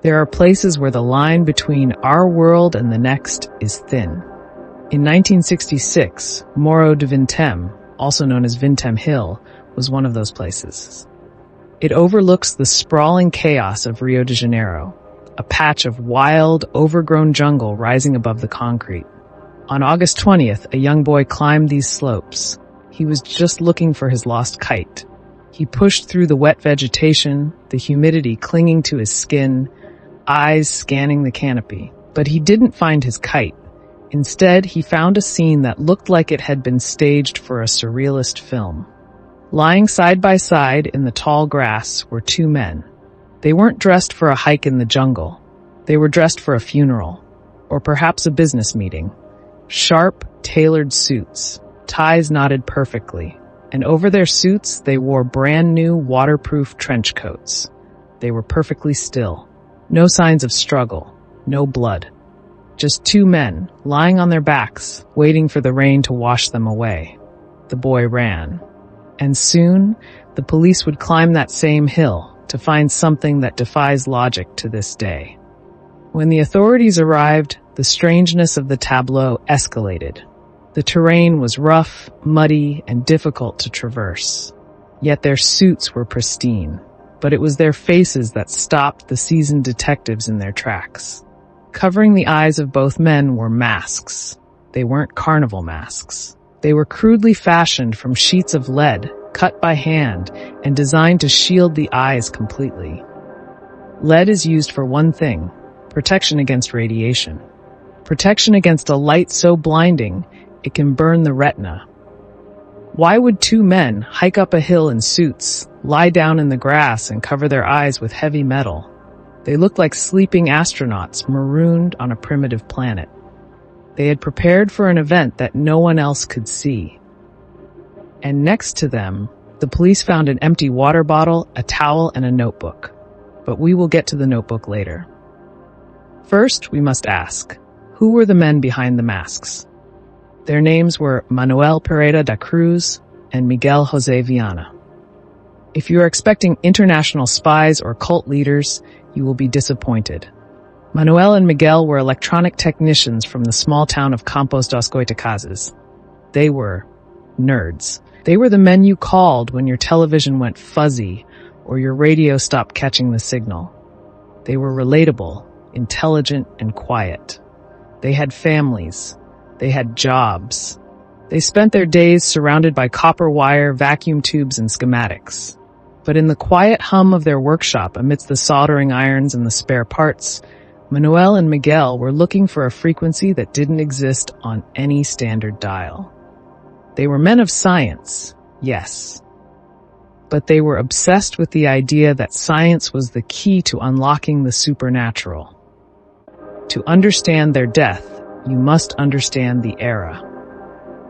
There are places where the line between our world and the next is thin. In 1966, Morro de Vintem, also known as Vintem Hill, was one of those places. It overlooks the sprawling chaos of Rio de Janeiro, a patch of wild, overgrown jungle rising above the concrete. On August 20th, a young boy climbed these slopes. He was just looking for his lost kite. He pushed through the wet vegetation, the humidity clinging to his skin, eyes scanning the canopy. But he didn't find his kite. Instead, he found a scene that looked like it had been staged for a surrealist film. Lying side by side in the tall grass were two men. They weren't dressed for a hike in the jungle. They were dressed for a funeral, or perhaps a business meeting. Sharp, tailored suits, ties knotted perfectly, and over their suits they wore brand new waterproof trench coats. They were perfectly still. No signs of struggle, no blood. Just two men, lying on their backs, waiting for the rain to wash them away. The boy ran. And soon, the police would climb that same hill to find something that defies logic to this day. When the authorities arrived, the strangeness of the tableau escalated. The terrain was rough, muddy, and difficult to traverse. Yet their suits were pristine. But it was their faces that stopped the seasoned detectives in their tracks. Covering the eyes of both men were masks. They weren't carnival masks. They were crudely fashioned from sheets of lead, cut by hand, and designed to shield the eyes completely. Lead is used for one thing: protection against radiation. Protection against a light so blinding, it can burn the retina. Why would two men hike up a hill in suits, lie down in the grass, and cover their eyes with heavy metal? They looked like sleeping astronauts marooned on a primitive planet. They had prepared for an event that no one else could see. And next to them, the police found an empty water bottle, a towel, and a notebook. But we will get to the notebook later. First, we must ask, who were the men behind the masks? Their names were Manuel Pereira da Cruz and Miguel José Viana. If you are expecting international spies or cult leaders, you will be disappointed. Manuel and Miguel were electronic technicians from the small town of Campos dos Goitacazes. They were nerds. They were the men you called when your television went fuzzy or your radio stopped catching the signal. They were relatable, intelligent, and quiet. They had families. They had jobs. They spent their days surrounded by copper wire, vacuum tubes, and schematics. But in the quiet hum of their workshop, amidst the soldering irons and the spare parts, Manuel and Miguel were looking for a frequency that didn't exist on any standard dial. They were men of science, yes. But they were obsessed with the idea that science was the key to unlocking the supernatural. To understand their death, you must understand the era.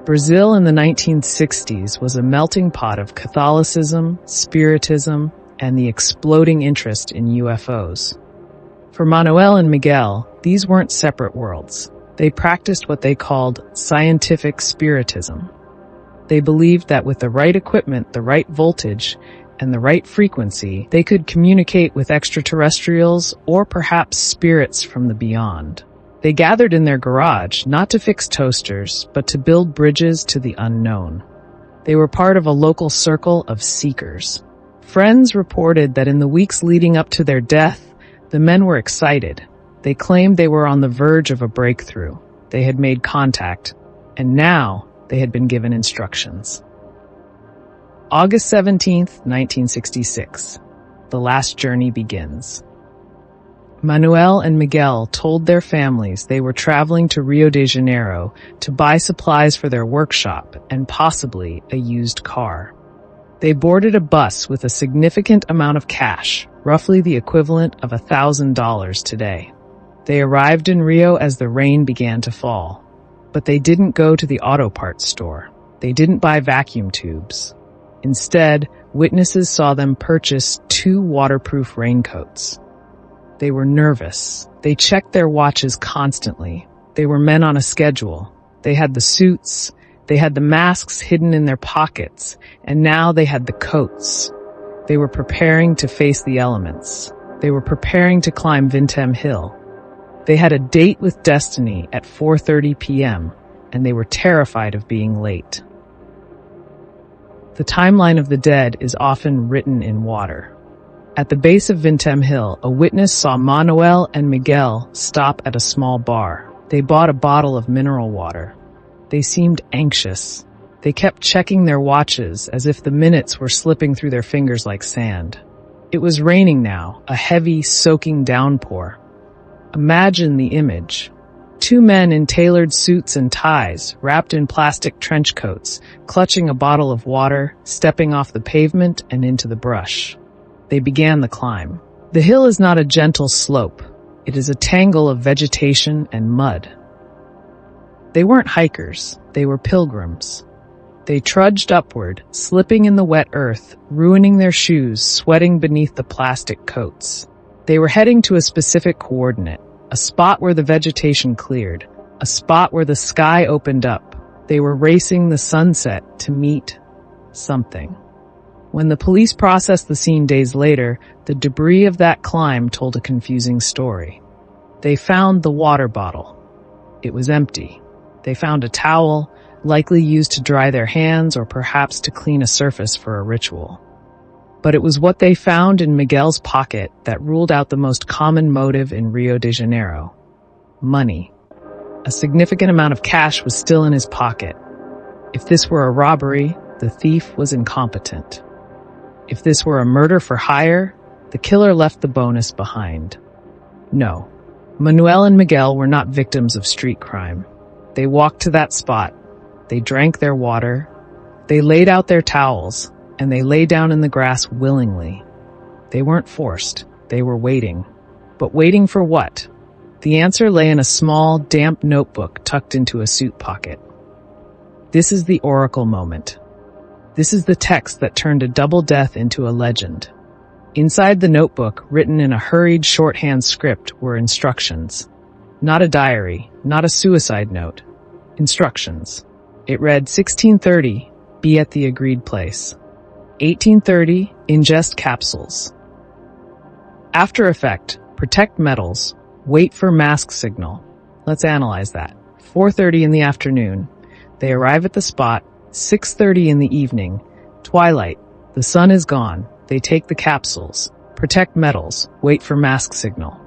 Brazil in the 1960s was a melting pot of Catholicism, Spiritism, and the exploding interest in UFOs. For Manuel and Miguel, these weren't separate worlds. They practiced what they called scientific Spiritism. They believed that with the right equipment, the right voltage, and the right frequency, they could communicate with extraterrestrials or perhaps spirits from the beyond. They gathered in their garage, not to fix toasters, but to build bridges to the unknown. They were part of a local circle of seekers. Friends reported that in the weeks leading up to their death, the men were excited. They claimed they were on the verge of a breakthrough. They had made contact, and now they had been given instructions. August 17th, 1966. The last journey begins. Manuel and Miguel told their families they were traveling to Rio de Janeiro to buy supplies for their workshop and possibly a used car. They boarded a bus with a significant amount of cash, roughly the equivalent of $1,000 today. They arrived in Rio as the rain began to fall. But they didn't go to the auto parts store. They didn't buy vacuum tubes. Instead, witnesses saw them purchase 2 waterproof raincoats. They were nervous. They checked their watches constantly. They were men on a schedule. They had the suits. They had the masks hidden in their pockets. And now they had the coats. They were preparing to face the elements. They were preparing to climb Vintem Hill. They had a date with destiny at 4:30 p.m., and they were terrified of being late. The timeline of the dead is often written in water. At the base of Vintem Hill, a witness saw Manuel and Miguel stop at a small bar. They bought a bottle of mineral water. They seemed anxious. They kept checking their watches as if the minutes were slipping through their fingers like sand. It was raining now, a heavy, soaking downpour. Imagine the image. Two men in tailored suits and ties, wrapped in plastic trench coats, clutching a bottle of water, stepping off the pavement and into the brush. They began the climb. The hill is not a gentle slope. It is a tangle of vegetation and mud. They weren't hikers. They were pilgrims. They trudged upward, slipping in the wet earth, ruining their shoes, sweating beneath the plastic coats. They were heading to a specific coordinate, a spot where the vegetation cleared, a spot where the sky opened up. They were racing the sunset to meet something. When the police processed the scene days later, the debris of that climb told a confusing story. They found the water bottle. It was empty. They found a towel, likely used to dry their hands or perhaps to clean a surface for a ritual. But it was what they found in Miguel's pocket that ruled out the most common motive in Rio de Janeiro: money. A significant amount of cash was still in his pocket. If this were a robbery, the thief was incompetent. If this were a murder for hire, the killer left the bonus behind. No, Manuel and Miguel were not victims of street crime. They walked to that spot. They drank their water. They laid out their towels, and they lay down in the grass willingly. They weren't forced. They were waiting. But waiting for what? The answer lay in a small, damp notebook tucked into a suit pocket. This is the oracle moment. This is the text that turned a double death into a legend. Inside the notebook, written in a hurried shorthand script, were instructions. Not a diary, not a suicide note. Instructions. It read 16:30, be at the agreed place. 18:30, ingest capsules. After effect, protect metals, wait for mask signal. Let's analyze that. 4:30 in the afternoon. They arrive at the spot. 6:30 in the evening. Twilight. The sun is gone. They take the capsules. Protect metals. Wait for mask signal.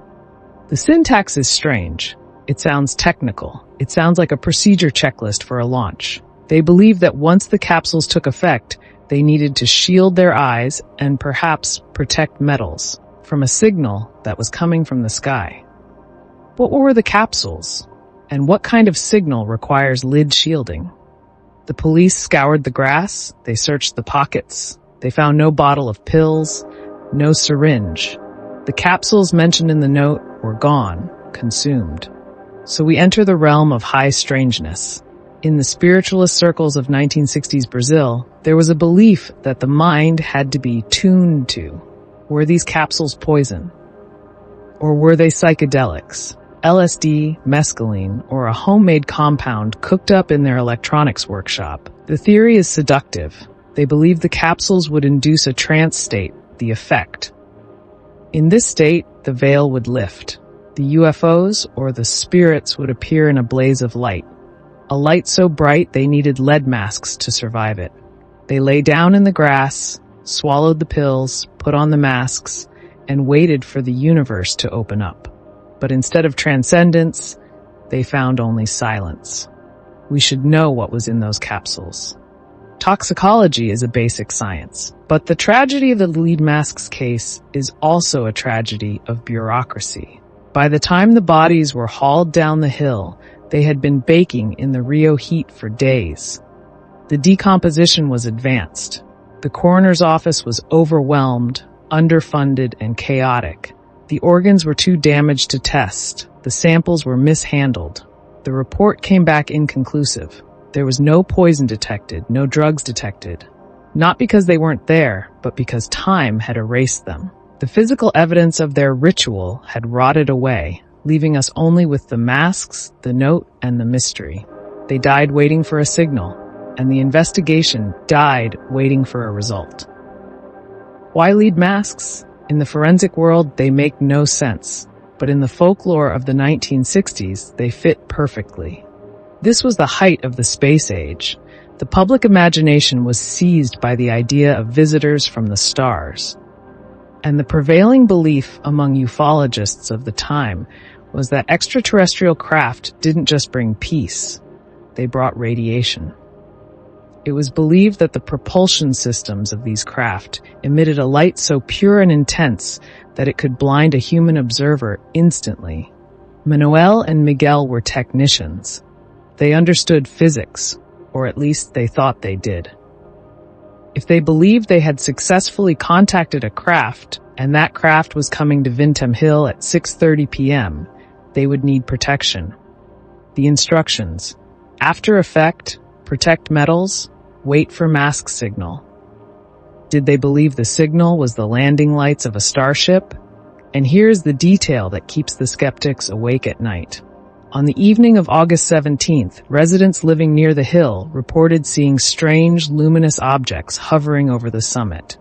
The syntax is strange. It sounds technical. It sounds like a procedure checklist for a launch. They believed that once the capsules took effect, they needed to shield their eyes and perhaps protect metals from a signal that was coming from the sky. But what were the capsules? And what kind of signal requires lid shielding? The police scoured the grass. They searched the pockets. They found no bottle of pills, no syringe. The capsules mentioned in the note were gone, consumed. So we enter the realm of high strangeness. In the spiritualist circles of 1960s Brazil, there was a belief that the mind had to be tuned to. Were these capsules poison? Or were they psychedelics? LSD, mescaline, or a homemade compound cooked up in their electronics workshop. The theory is seductive. They believe the capsules would induce a trance state, the effect. In this state, the veil would lift. The UFOs, or the spirits, would appear in a blaze of light. A light so bright they needed lead masks to survive it. They lay down in the grass, swallowed the pills, put on the masks, and waited for the universe to open up. But instead of transcendence, they found only silence. We should know what was in those capsules. Toxicology is a basic science, but the tragedy of the lead masks case is also a tragedy of bureaucracy. By the time the bodies were hauled down the hill, they had been baking in the Rio heat for days. The decomposition was advanced. The coroner's office was overwhelmed, underfunded, and chaotic. The organs were too damaged to test. The samples were mishandled. The report came back inconclusive. There was no poison detected, no drugs detected. Not because they weren't there, but because time had erased them. The physical evidence of their ritual had rotted away, leaving us only with the masks, the note, and the mystery. They died waiting for a signal, and the investigation died waiting for a result. Why lead masks? In the forensic world, they make no sense, but in the folklore of the 1960s, they fit perfectly. This was the height of the space age. The public imagination was seized by the idea of visitors from the stars. And the prevailing belief among ufologists of the time was that extraterrestrial craft didn't just bring peace, they brought radiation. It was believed that the propulsion systems of these craft emitted a light so pure and intense that it could blind a human observer instantly. Manuel and Miguel were technicians. They understood physics, or at least they thought they did. If they believed they had successfully contacted a craft, and that craft was coming to Vintem Hill at 6:30 p.m., they would need protection. The instructions: after effect, protect metals, wait for mask signal. Did they believe the signal was the landing lights of a starship? And here's the detail that keeps the skeptics awake at night. On the evening of August 17th, residents living near the hill reported seeing strange, luminous objects hovering over the summit.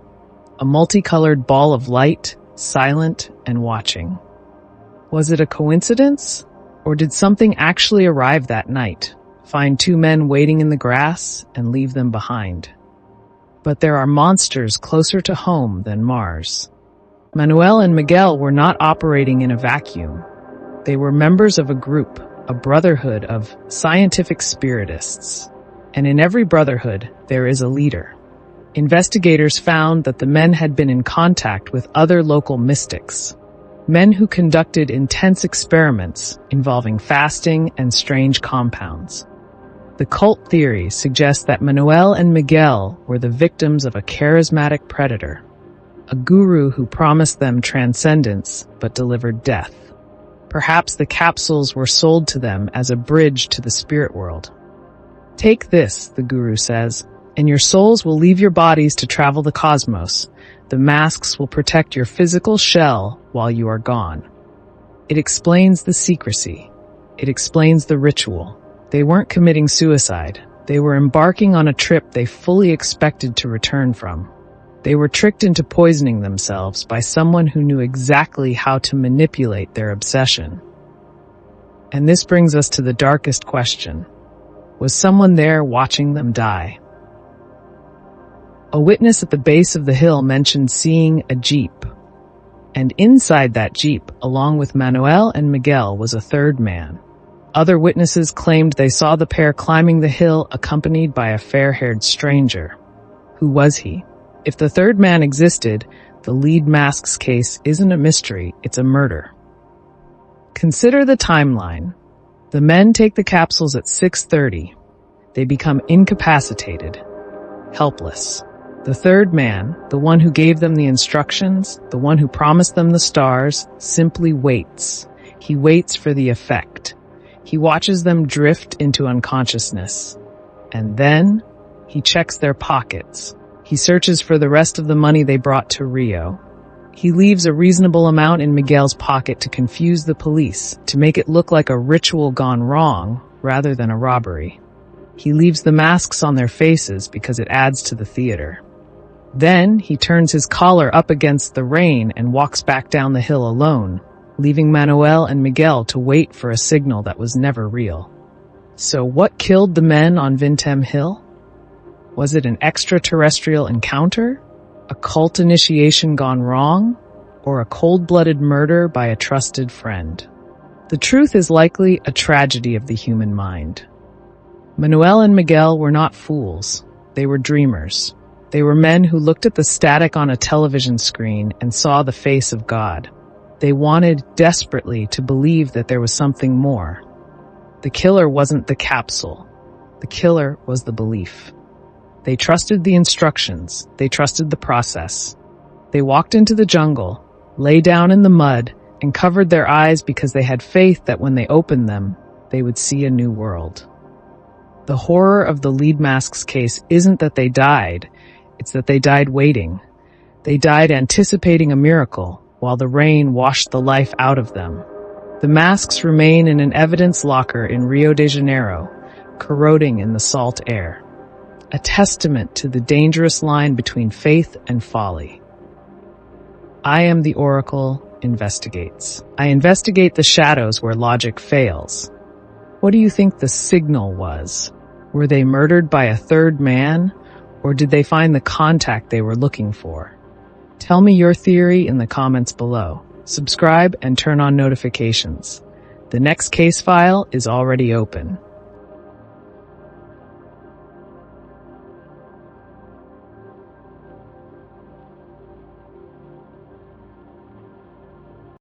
A multicolored ball of light, silent and watching. Was it a coincidence? Or did something actually arrive that night, find two men waiting in the grass, and leave them behind? But there are monsters closer to home than Mars. Manuel and Miguel were not operating in a vacuum. They were members of a group, a brotherhood of scientific spiritists. And in every brotherhood, there is a leader. Investigators found that the men had been in contact with other local mystics, men who conducted intense experiments involving fasting and strange compounds. The cult theory suggests that Manuel and Miguel were the victims of a charismatic predator, a guru who promised them transcendence but delivered death. Perhaps the capsules were sold to them as a bridge to the spirit world. Take this, the guru says, and your souls will leave your bodies to travel the cosmos. The masks will protect your physical shell while you are gone. It explains the secrecy. It explains the ritual. They weren't committing suicide. They were embarking on a trip they fully expected to return from. They were tricked into poisoning themselves by someone who knew exactly how to manipulate their obsession. And this brings us to the darkest question. Was someone there watching them die? A witness at the base of the hill mentioned seeing a jeep. And inside that jeep, along with Manuel and Miguel, was a third man. Other witnesses claimed they saw the pair climbing the hill accompanied by a fair-haired stranger. Who was he? If the third man existed, the lead masks case isn't a mystery, it's a murder. Consider the timeline. The men take the capsules at 6:30. They become incapacitated, helpless. The third man, the one who gave them the instructions, the one who promised them the stars, simply waits. He waits for the effect. He watches them drift into unconsciousness. And then, he checks their pockets. He searches for the rest of the money they brought to Rio. He leaves a reasonable amount in Miguel's pocket to confuse the police, to make it look like a ritual gone wrong rather than a robbery. He leaves the masks on their faces because it adds to the theater. Then he turns his collar up against the rain and walks back down the hill alone, leaving Manuel and Miguel to wait for a signal that was never real. So what killed the men on Vintem Hill? Was it an extraterrestrial encounter? A cult initiation gone wrong? Or a cold-blooded murder by a trusted friend? The truth is likely a tragedy of the human mind. Manuel and Miguel were not fools. They were dreamers. They were men who looked at the static on a television screen and saw the face of God. They wanted desperately to believe that there was something more. The killer wasn't the capsule. The killer was the belief. They trusted the instructions. They trusted the process. They walked into the jungle, lay down in the mud, and covered their eyes because they had faith that when they opened them, they would see a new world. The horror of the lead masks case isn't that they died, it's that they died waiting. They died anticipating a miracle, while the rain washed the life out of them. The masks remain in an evidence locker in Rio de Janeiro, corroding in the salt air. A testament to the dangerous line between faith and folly. I Am the Oracle investigates. I investigate the shadows where logic fails. What do you think the signal was? Were they murdered by a third man, or did they find the contact they were looking for? Tell me your theory in the comments below. Subscribe and turn on notifications. The next case file is already open.